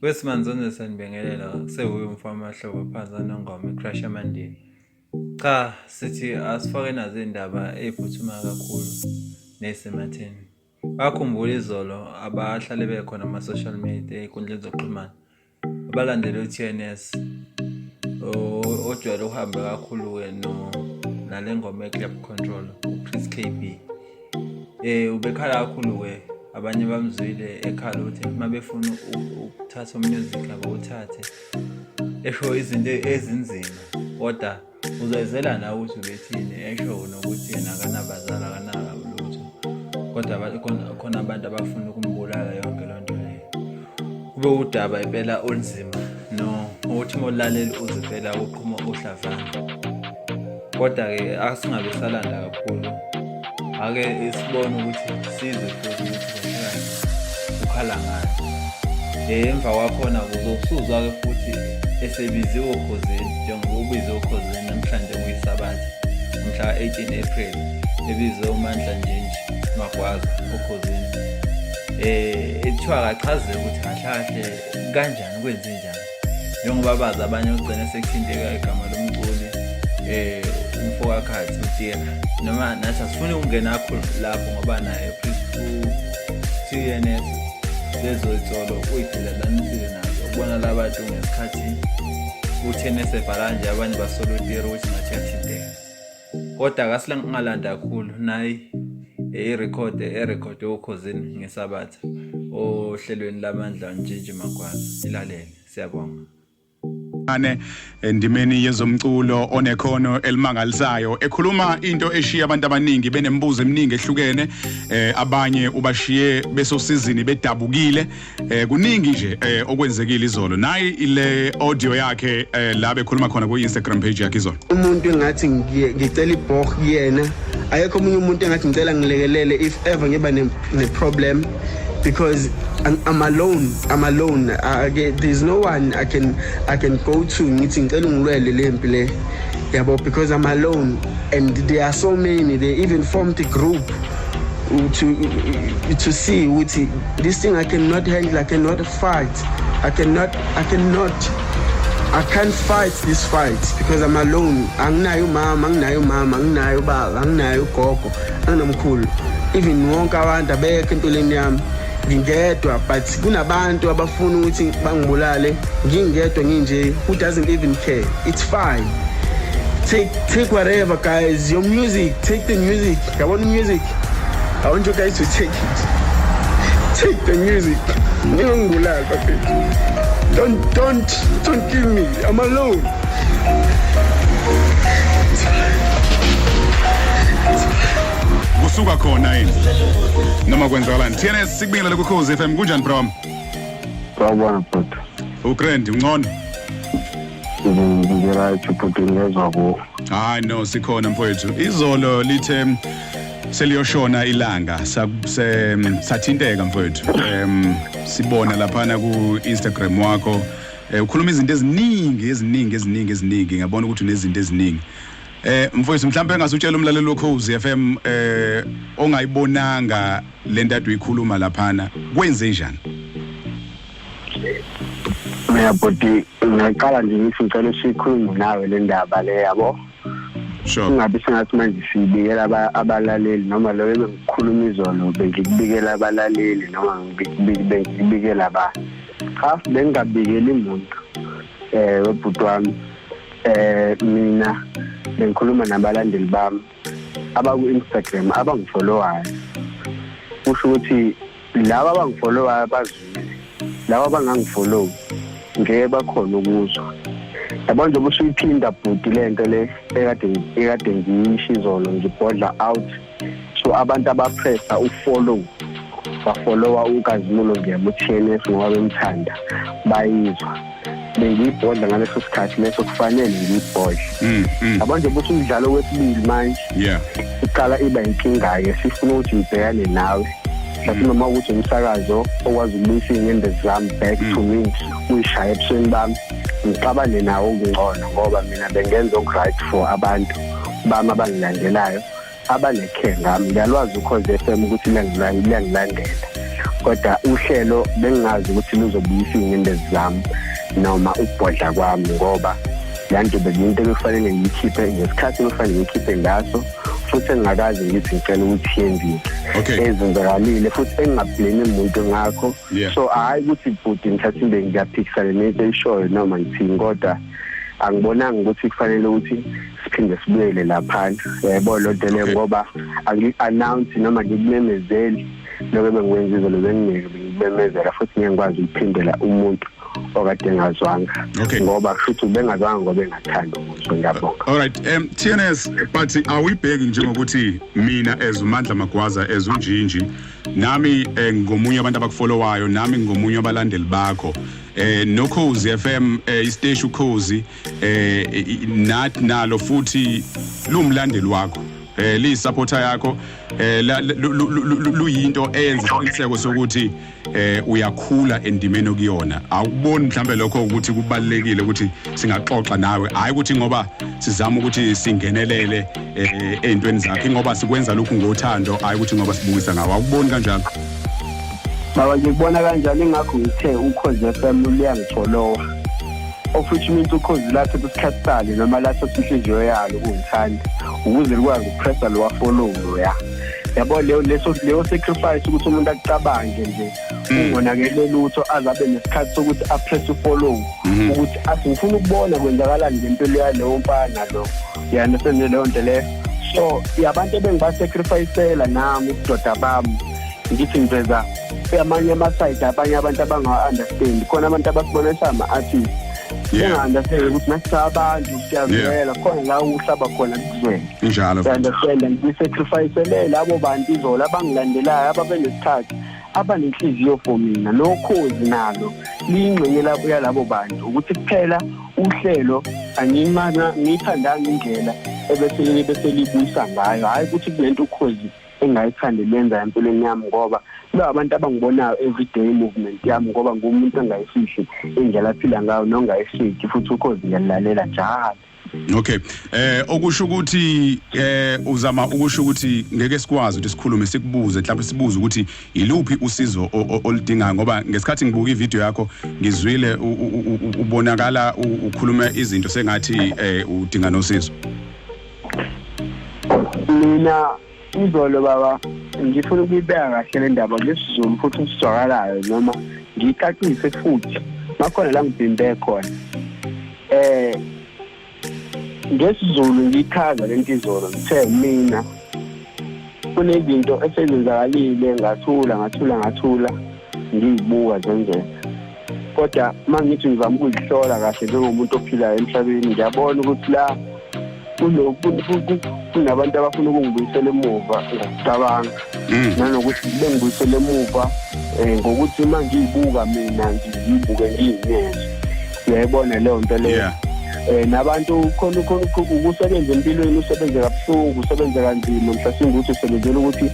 Wesimanzonze sanibingelela sewuye umfama mahlobo phansi anongoma iCrash Amandini. Cha, sithi asifake nazo indaba eziphuthumayo kakhulu nesematheni. Bakhumbula izolo abahlale bekhona ama social media einkundleni zokuxhumana. Abalandeli uTNS ojwayele uhambe kakhulu ke nalengoma eClub Control uChris KB. Ubekhala kakhulu ke abanye bamzwile ekhala ukuthi mabefuna ukuthatha music abawuthathe esho izinto ezinzima kodwa uzayizela nawe ukuthi ubethini esho nokuthi yena akanabazali akanalutho kodwa khona abantu abafuna ukumbulala yonke lonto leyo kube udaba impela olunzima no ukuthi molalela uziphela uqhuma uhlavana kodwa ke asingabe salanda kakhulu ake isibone ukuthi sizwe futhi ukuthi ukhala ngani emva kwakhona uzosuzwa ke futhi esebiziwe ukhosini njengoba ubiziwe ukhosini namhlanje kuyisabatha mhla 18 April ebiziwe uMandla Njenje Magwaza ukhosini ethiwa akachaze ukuthi kahle kanjani kwenze njani njengoba bazi abanye ugcina sekuthinteka igama lomculi umfoka khathi uTira noma nathi asifuni ukungena kakhulu lapho ngoba naye TNS lezo izolo uyidlelanisile nazo ukubona labantu ngesikhathi uTNS ebhala nje abanye basola uTira ukuthi ngathi yathinteka kodwa akasingalanda kakhulu nayi irecord yokhosini ngesabatha ohlelweni lamandla Njenje Magwaza ilalele siyabonga endimeni yezomculo onekhono elimangalisayo ekhuluma into eshiya abantu abaningi benembuzo eminingi ehlukene abanye ubashiye besosizini bedabukile kuningi nje okwenzekile izolo nayi ile audio yakhe la bekhuluma khona ku Instagram page yakhe izolo umuntu engathi ngicela ibhok yena ayekho umunye umuntu engathi ngicela ngilekelele if ever ngiba ne problem because I'm alone. There's no one I can go to ngithi ngicela ungilwele lempi le yabo because I'm alone and there are so many. They even formed a group to see ukuthi this thing I cannot handle, I cannot fight, I can't fight this fight because I'm alone. Anginayo mama, anginayo baba, anginayo gogo, anginamkhulu. Even wonke abantu abekho empilweni yami ngingedwa but kunabantu abafuna ukuthi bangibulale ngingedwa nginje who doesn't even care. It's fine. Take whatever guys, your music, take the music. I want the music. I want you guys to take it. Take the music. Ngingibulala baby. Don't kill me. I'm alone. kusuka khona yini noma kwenzakalani TNS sikubingelela ku Khosi FM kunjani bro Sawubona bhuti uGrand ungcono ngiyright bhuti ngezwa ku hayi no sikhona mfowethu izolo lithe seliyoshona ilanga sathinteka mfowethu sibona laphana ku Instagram wakho ukhuluma izinto eziningi ngabona ukuthi unezinto eziningi mfowethu mhlawumbe engasutshela umlaleli woKhosi FM ongayibonanga lento ade uyikhuluma laphana kwenze njani mina bhuti ngaqala nje ngithi ngicela sikhulume nawe le ndaba le yabo sure ungabe sengathi manje sibikela abalaleli noma lo bengikhuluma izolo bengikubikela abalaleli noma ngibikela abantu half bengabikeli umuntu webhuti wami mina bengikhuluma nabalandeli bami abaku Instagram abangifollowayo kusho ukuthi laba abangifollowayo bazwile laba abangangifollow ngeke bakhona ukuzwa yabo nje busuyiphinda bhuti lento le ekade ngiyisho izolo ngibhodla out so abantu abapressa ufollow bafollowa uNkazimulo ngiyabo TNS ngoba bemthanda bayizwa bengibhodla ngaleso sikhathi leso kufanele ngibhodle abanje buthi umdlalo wesibili manje iqala iba inkinga ke sifuna ukuthi ngibhekane nawe mhlawumbe noma ukuthi umsakazo okwazi ukubuyisa ingende zami back to me uyishaya ebusweni bami ngixabane nawo ngcono ngoba mina bengenza okright for abantu bami abangilandelayo abanekhe ngami ngiyalwazi uKhosi FM ukuthi liyangilandela kodwa uhlelo bengazi ukuthi luzobuyisa ingcindezi zami noma ukubhodla kwami ngoba yanto bekuyinto ekufanele ngiyikhiphe ngesikhathi okufanele ngiyikhiphe ngaso futhi engakazi ngithi ngicela ukuthi yenziwe ezenzakalile futhi engablame umuntu ngakho so hayi ukuthi bhuti ngithathe imbe ngiyaphikisana nento eyishoyo noma ngithini kodwa angibonanga ukuthi kufanele ukuthi siphinde sibuyele lapha yebo lo nto le ngoba angi-announce noma ngikumemezeli lokho bengikwenza izolo bengimemezela futhi ngiyakwazi ukuphindela umuntu okade ngazwanga ngoba futhi bengazwanga ngoba engathanda ukuthi ngiyabonga. All right, TNS, but awuyibheki njengokuthi mina as uMandla Magwaza as uNjinji nami ngomunye abantu abakufollowayo nami ngomunye abalandeli bakho noKhozi FM isiteshi uKhozi nathi nalo futhi lumlandeli wakho li supporter yakho luyinto eyenza isiqiniseko sokuthi uyakhula endimeni okuyona awuboni mhlambe lokho ukuthi kubalekile ukuthi singaxoxa nawe hayi ukuthi ngoba sizama ukuthi singenelele ezintweni zakhe ngoba sikwenza lokhu ngothando hayi ukuthi ngoba sibukisa ngawo awuboni kanjalo. Baba ngikubona kanjalo ingakho ngithe uKhozi FM liyangitholowa of which means uKhozi lapho isikhathi sale noma lapho inhliziyo yalo kungithanda ukuze likwazi ukupressa lo follow ya yabo leyo sacrifice ukuthi umuntu akucabange nje ungonakele lutho azabe nesikhathi sokuthi apress ufollow ukuthi athi ngifuna ukubona kwenzakalani ngempilo yaleyo mfana lo yanesene leyo nto le so yabantu ebengibasacrificeela nami ukudoda bami ngithi ngiveza amanye ama-side abanye abantu abanga-understand khona abantu abasibona sama athi understand ukuthi nasisabantu siyazwela khona la uhlaba khona kuzwela njalo understand ngisacrificeele labo bantu izolo abangilandelayo ababenesikhathi abanenhliziyo for mina noKhozi nalo liyingxenye lapho yalabo bantu ukuthi kuphela uhlelo angimana ngithandanga indlela ebese libuyisa ngayo hayi ukuthi kunento uKhozi engayithandi lenza empilweni yami ngoba lo abantu abangibonayo everyday movement yami ngoba ngumuntu engayifihli indlela aphila ngayo nongayifiki futhi uKhozi ngiyalalela njalo. Okay, okusho ukuthi uzama ukusho ukuthi ngeke sikwazi ukuthi sikhulume sikubuze mhlawumbe sibuze ukuthi iluphi usizo oludingayo ngoba ngesikhathi ngibuka ivideo yakho ngizwile ubonakala ukhuluma izinto sengathi udinga nosizo. Mina izolo baba ngifuna ukuyibeka kahle le ndaba lesizulu futhi usizwakalayo noma ngicacise futhi makhona la ngibhimbe khona ngesizulu ngichaza lento izolo ngithe mina kunezinto esezenzakalile ngathula ngiyibuka zenzeka kodwa mangithi ngizama ukuzihlola kahle njengomuntu ophilayo emhlabeni ngiyabona ukuthi la kunabantu abafuna ukungibuyisela emuva ngokucabanga nanokuthi bengibuyisele emuva ngokuthi manje ngiyibuka mina ngiyibuke ngiyingeze uyayibona leyo nto leyo nabantu khona ukusebenza empilweni usebenze kabuhlungu usebenze kanzima mhlasimbe ukuthi usebenzela ukuthi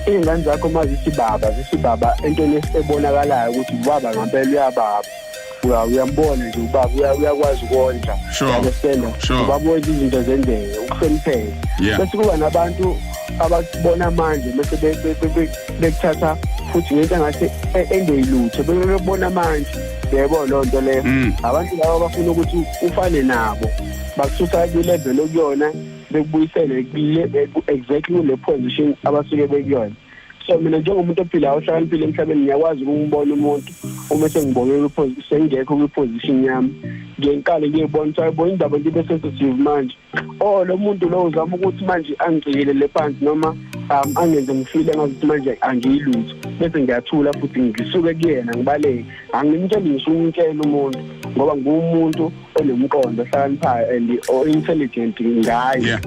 ingane zakho zisibaba entweni ebonakalayo ukuthi ubaba ngempela uyababa uyambona nje ubaba uyakwazi ukondla understand ubabona izinto zenzeke ukusemphela bese kuba nabantu abakubona manje bese bekuthatha futhi ngento engathi engeyilutho bebona manje yebo lo nto leyo abantu labo bafuna ukuthi ufane nabo bakususa ku-level okuyona bekubuyisele exactly kule position abasuke bekuyona. So mina njengomuntu ophilayo ohlakaniphile emhlabeni ngiyakwazi ukubona umuntu uma sengibonwe sengekho kwi-position yami ngiyenkale ngiyibona ukuthi ayibona indaba nje be-sensitive manje lo muntu lo uzama ukuthi manje angicikele phansi noma angenze ngifile ngazuthi manje angiyilutho bese ngiyathula futhi ngisuke kuyena ngibaleke angimtsheli ngisho umtshela umuntu ngoba ngumuntu onomqondo ohlakaniphayo and o-intelligent ngayo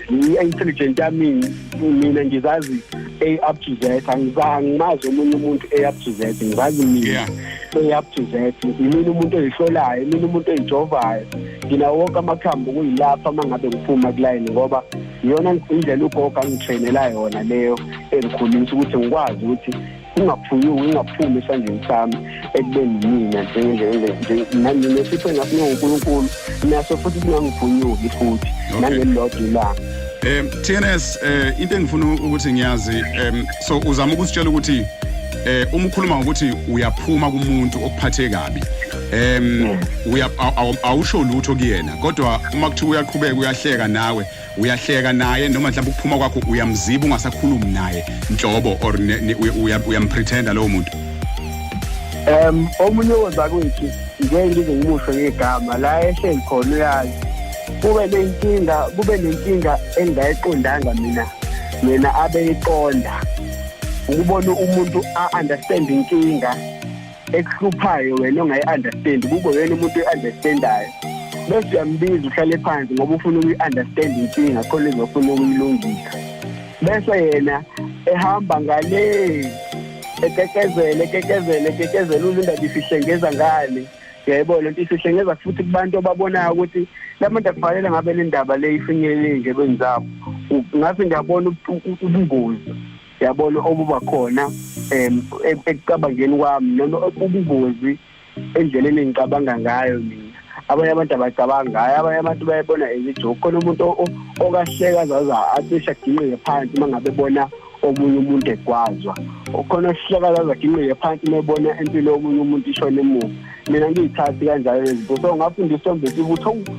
i-intelligent yami mina ngizazi A up to Z angimazi omunye umuntu A up to Z ngizazi mina A up to Z mina umuntu oyihlolayo mina umuntu oyijovayo ngina wonke amakhambi kuyilapha mangabe ngiphuma kuline ngoba iyona indlela ugogo angitrainela yona leyo engikhulisa ukuthi ngikwazi ukuthi ungaphumi esandleni sami ekubeni mina nje nesipho engafuna uNkulunkulu naso futhi singangiphunyuki futhi nangelilodwa ilanga. TNS into engifuna ukuthi ngiyazi so uzama ukusitshela ukuthi uma ukhuluma ngokuthi uyaphuma kumuntu okuphathe kabi awusho lutho kuyena kodwa uma kuthi uyaqhubeka uyahleka nawe uyahleka naye noma mhlawumbe ukuphuma kwakho uyamziba ungasakhulumi naye nhlobo or uyampretenda lowo muntu omunye wozakwethu ngeke ngize ngimusho ngegama la ehleli khona uyazi kube nenkinga engayiqondanga mina abeyiqonda ukubona umuntu a-understand inkinga ekuhluphayo wena ongayi-understand kube wena umuntu oyi-understandayo bese uyambiza uhlale phansi ngoba ufuna ukuyi-understand inkinga khona ezofuna ukuyilungisa bese yena ehamba ngale ekekezele uzindaba isihlengeza ngale yayibona lento isihlengeza futhi kubantu ababonayo ukuthi labantu akufanele ngabe le ndaba le ifinyelele endlebeni zabo ngase ngiyabona ubungozi yabona obuba khona ekucabangeni kwami noma ubungozi endleleni engicabanga ngayo mina abanye abantu abacabanga ngayo abanye abantu bayabona ezijoke khona umuntu okahleka zaza acisha ginqe phansi mangabe bona omunye umuntu egwazwa ukhona sihleka zaza ginqe phansi mebona impilo yomunye umuntu ishona emuva mina ngiyithathi kanjalo lezinto so ngafundiswa mbese ukuthi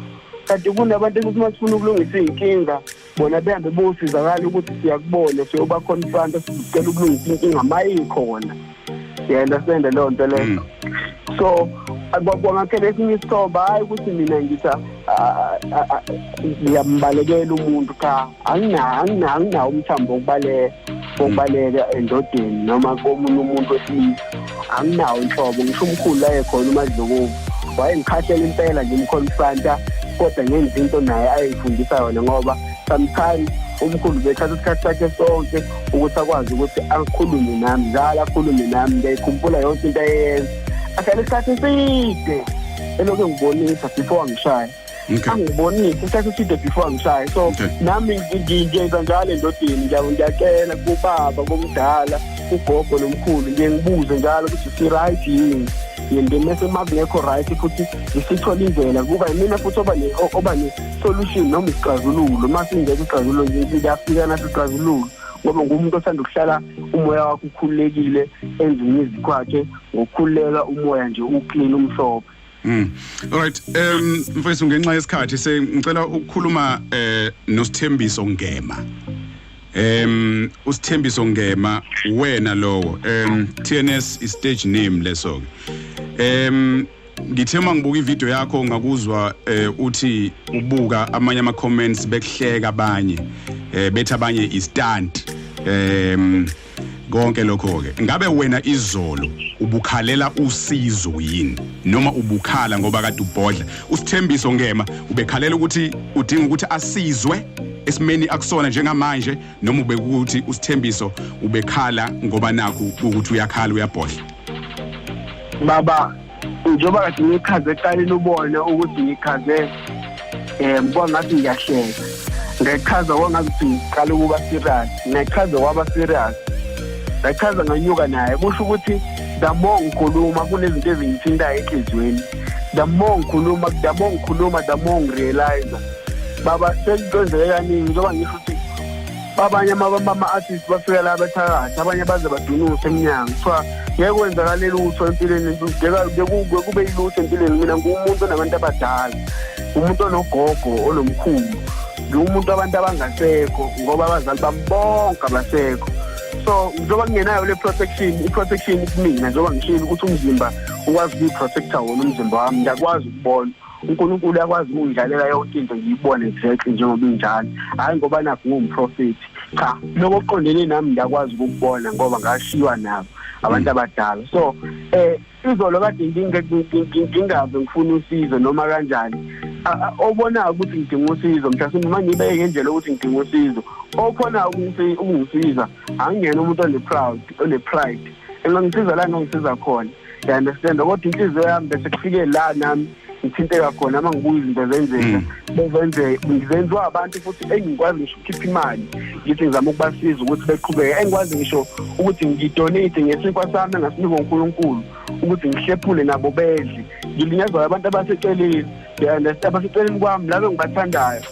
kanti kunabantu ukuthi masifuna ukulungisa inkinga bona behambe bosizakala ukuthi siyakubona siyoba confront sicela ukulungisa inkinga mayikhona understand leyo nto leyo so akwakwangakhe esinye isithomba hayi ukuthi mina ngitha ngiyambalekela umuntu cha anginawo umthambo wokubaleka endodeni noma komunye umuntu wesilisa anginawo inhlobo ngisho umkhulu la ekhona uMadlokovu wayengikhahlela impela nje umconfronta kodwa ngenza into naye ayifundisa yona ngoba sometimes umkhulu bethatha isikhathi sakhe sonke ukuthi akwazi ukuthi akhulume nami njalo akhulume nami ngiyikhumbula yonke into ayenza ahlale isikhathi eside elokhu ngibonisa before ngishaya angibonisa isikhathi eside before ngishaya so nami ngiyenza njalo endodeni ngiyakela kubaba komdala ugogo nomkhulu ngibuze njalo ukuthi si right yini yendemese magekho right futhi isithola indlela kuba mina futhi oba ne solution noma isixazululo mase ingeke isixazululo nje ngiyafika naso isixazululo ngoba ngumuntu othanda ukuhlala umoya wakhe ukhululekile enze imizi kwakhe ngokukhuleka umoya nje uclean umhlophe alright mfowethu ngenxa yesikhathi ngicela ukukhuluma noSithembiso Ngema uSithembiso Ngema wena lowo TNS is stage name leso ngithe mangibuka ivideo yakho ngakuzwa uthi ubuka amanye ama comments bekuhleka abanye bethi abanye istunt konke lokho ke ngabe wena izolo ubukhalela usizo yini noma ubukhala ngoba kade ubhodla uSithembiso Ngema ubekhalela ukuthi udinga ukuthi asizwe esimeni akusona njengamanje noma ubekuthi uSithembiso ubekhala ngoba nakho ukuthi uyakhala uyabhodla baba njoba kade ngikhaze eqaleni ubona ukuthi ngikhaze ngibona ngathi ngiyahleka ngechaza kwangathi ngiqala ukuba serious ngechaza kwaba serious ngechaza nganyuka naye kusho ukuthi the more ngikhuluma kunezinto ezingithintayo enhlizweni the more ngikhuluma the more ngirealize baba sengizenzeke kaningi njoba ngisho ukuthi abanye ama-artists bafika la bethakathi abanye baze badunuse eminyango kuthiwa ngeke kwenzakale lutho empilweni kube yilutho empilweni mina ngumuntu onabantu abadala umuntu onogogo onomkhulu ngumuntu abantu abangasekho ngoba abazali bami bonke abasekho so njoba kungenayo le protection kumina njoba ngishilo ukuthi umzimba ukwazi ukuyi-protector wona umzimba wami ngiyakwazi ukubona uNkulunkulu uyakwazi ukungidlalela yonke into ngiyibone exactly njengoba injalo hayi ngoba nakho ngumprofeti cha lokho oqondene nami ngiyakwazi ukubona ngoba ngashiwa nabo abantu abadala so izolo kade ngingabe ngifuna usizo noma kanjani obona ukuthi ngidinga usizo mhlawumbe uma ngibeke ngendlela ukuthi ngidinga usizo okhona ukungisiza angiyena umuntu one-pride engangisiza la ngangisiza khona you understand kodwa inhliziyo yami bese kufike la nami ngithinteka khona uma ngibuka izinto zenzeka ngizenziwa abantu futhi engikwazi ngisho ukukhipha imali ngithi ngizama ukubasiza ukuthi beqhubeke engikwazi ngisho ukuthi ngidonate ngesinkwa sami engasinikwa uNkulunkulu ukuthi ngihlephule nabo bedle ngilinyazwa abantu abaseceleni abaseceleni kwami labo engibathandayo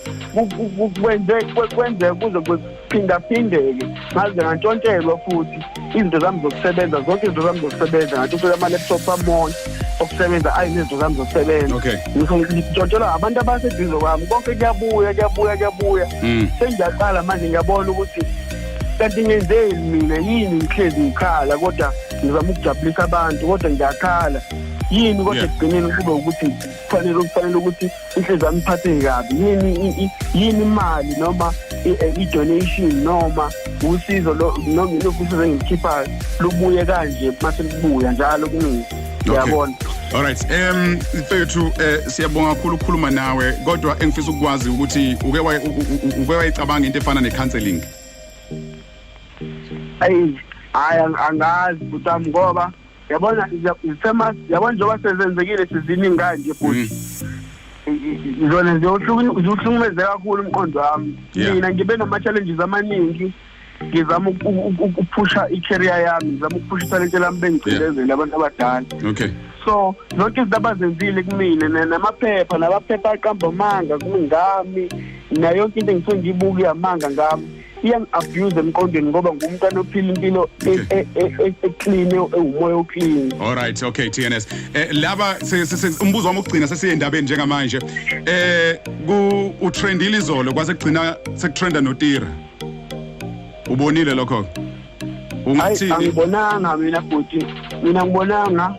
kwenze kuze kuphindaphindeke ngaze ngantshontshelwa futhi izinto zami zokusebenza, zonke izinto zami zokusebenza, ngathi ufika ama-laptop amona okusebenza ayizinto zami zokusebenza. Okay. Ngitshontshelwa abantu abaseduze kwami, konke kuyabuya. Sengiyaqala manje ngiyabona ukuthi kanti ngenzeni mina, yini ngihlezi ngikhala kodwa ngizama ukujabulisa abantu kodwa ngiyakhala yini kodwa ekugcineni kube ukuthi kufanele ukuthi inhliziyo yami iphatheke kabi, yini imali noma i-donation noma usizo noma lokusizo engikhiphayo lubuye kanje mase libuya njalo kumina. Ngiyabona. Alright, mfethu siyabonga kakhulu ukukhuluma nawe, kodwa engifisa ukwazi ukuthi uke wayicabanga into efana ne-counseling. Angazi butami ngoba yabona njengoba sezenzekile siziningi kanje futhi zona ziyohlukumeze kakhulu umqondo wami. Mina ngibe nama-challenges amaningi, ngizama ukuphusha i-career yami, ngizama ukuphusha italente lami bengicindezele abantu abadala. Okay. So zonke izinto abazenzile kumina namaphepha aqamba amanga ngami nayo yonke into engisuke ngiyibuka iyamanga ngami iyang-abuse emqondweni ngoba ngumntwana ophila impilo eclean, ewumoya oclean. Alright, okay, TNS. Laba umbuzo wami ukugcina sesiye endabeni njengamanje. Utrendile izolo kwase kugcina sekutrenda noTira. Ubonile lokho? Ungathini? Angibonanga mina futhi. Mina ngibonanga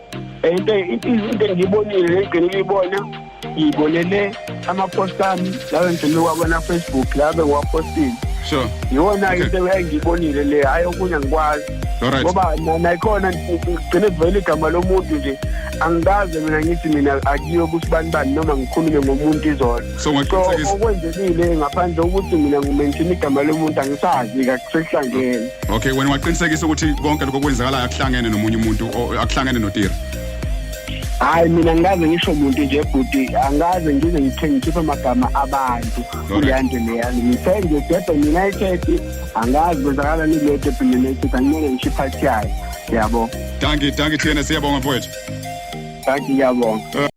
into engiyibonile ngiyibona ngiyibonele ama-post ami lawo ngicela ukwabona Facebook labe ngiwapostile. Sure. Yona into engiyibonile le, hayi okunye ngikwazi. Alright. Ngoba nayikhona ngigcine vele igama lomuntu nje angikaze mina ngithi mina akiyo kusibani noma ngikhulume ngomuntu izolo. So okwenzekile ngaphandle ukuthi mina ngimention igama lomuntu angisazi kakusehlangene. Okay, wena waqinisekisa ukuthi konke lokho kwenzakala akuhlangene nomunye umuntu akuhlangene noTira? Hayi mina ngikaze ngisho umuntu nje futhi angaze ngize ngikhiphe amagama abantu kuleyanto leyani. Ngithenge uDurban United angazi kwenzakala nilethe United angeke ngishiphathe yayo. Yabo. Danke TNS, siyabonga mfowethu. Danke, ngiyabonga.